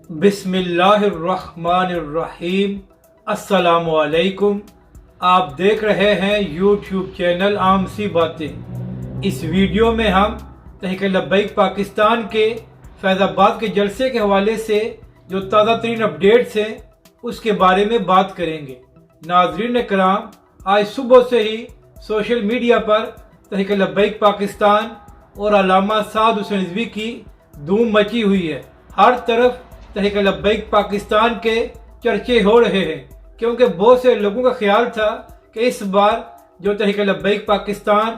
بسم اللہ الرحمن الرحیم۔ السلام علیکم۔ آپ دیکھ رہے ہیں یوٹیوب چینل عام سی باتیں۔ اس ویڈیو میں ہم تحریک لبیک پاکستان کے فیض آباد کے جلسے کے حوالے سے جو تازہ ترین اپڈیٹس ہیں اس کے بارے میں بات کریں گے۔ ناظرین کرام، آج صبح سے ہی سوشل میڈیا پر تحریک لبیک پاکستان اور علامہ سعد حسین رضوی کی دھوم مچی ہوئی ہے۔ ہر طرف تحریک لبیک پاکستان کے چرچے ہو رہے ہیں، کیونکہ بہت سے لوگوں کا خیال تھا کہ اس بار جو تحریک لبیک پاکستان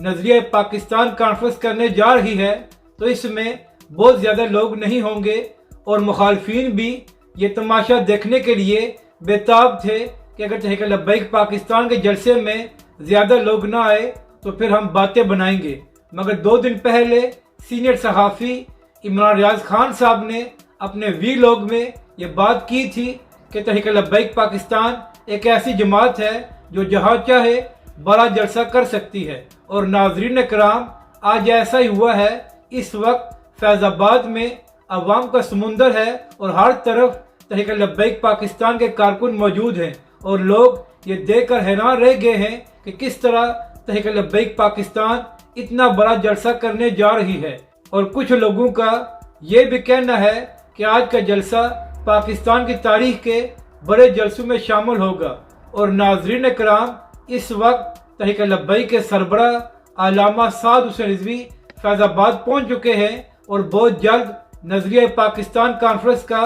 نظریہ پاکستان کانفرنس کرنے جا رہی ہے تو اس میں بہت زیادہ لوگ نہیں ہوں گے، اور مخالفین بھی یہ تماشا دیکھنے کے لیے بے تاب تھے کہ اگر تحریک لبیک پاکستان کے جلسے میں زیادہ لوگ نہ آئے تو پھر ہم باتیں بنائیں گے۔ مگر 2 دن پہلے سینئر صحافی عمران ریاض خان صاحب نے اپنے ویلاگ میں یہ بات کی تھی کہ تحریک لبیک پاکستان ایک ایسی جماعت ہے جو جہاں چاہے بڑا جلسہ کر سکتی ہے، اور ناظرین کرام، آج ایسا ہی ہوا ہے۔ اس وقت فیض آباد میں عوام کا سمندر ہے اور ہر طرف تحریک لبیک پاکستان کے کارکن موجود ہیں، اور لوگ یہ دیکھ کر حیران رہ گئے ہیں کہ کس طرح تحریک لبیک پاکستان اتنا بڑا جلسہ کرنے جا رہی ہے۔ اور کچھ لوگوں کا یہ بھی کہنا ہے کہ آج کا جلسہ پاکستان کی تاریخ کے بڑے جلسوں میں شامل ہوگا۔ اور ناظرین کرام، اس وقت تحریک لبیک کے سربراہ علامہ سعد حسین رضوی فیض آباد پہنچ چکے ہیں، اور بہت جلد نظریہ پاکستان کانفرنس کا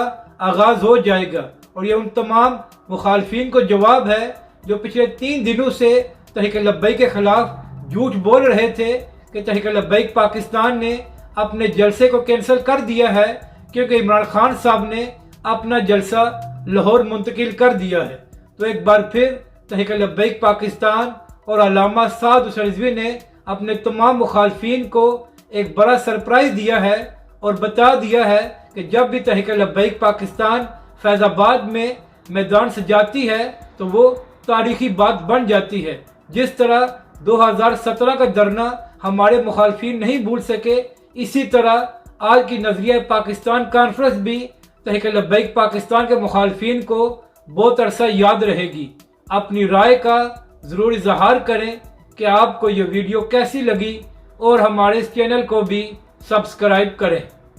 آغاز ہو جائے گا۔ اور یہ ان تمام مخالفین کو جواب ہے جو پچھلے 3 دنوں سے تحریک لبیک کے خلاف جھوٹ بول رہے تھے کہ تحریک لبیک پاکستان نے اپنے جلسے کو کینسل کر دیا ہے کیونکہ عمران خان صاحب نے اپنا جلسہ لاہور منتقل کر دیا ہے۔ تو ایک بار پھر تحریک لبیک پاکستان اور علامہ سعد حسین رضوی نے اپنے تمام مخالفین کو ایک بڑا سرپرائز دیا ہے اور بتا دیا ہے کہ جب بھی تحریک لبیک پاکستان فیض آباد میں میدان سجاتی ہے تو وہ تاریخی بات بن جاتی ہے۔ جس طرح 2017 کا دھرنا ہمارے مخالفین نہیں بھول سکے، اسی طرح آج کی نظریہ پاکستان کانفرنس بھی تحریک لبیک پاکستان کے مخالفین کو بہت عرصہ یاد رہے گی۔ اپنی رائے کا ضرور اظہار کریں کہ آپ کو یہ ویڈیو کیسی لگی، اور ہمارے اس چینل کو بھی سبسکرائب کریں۔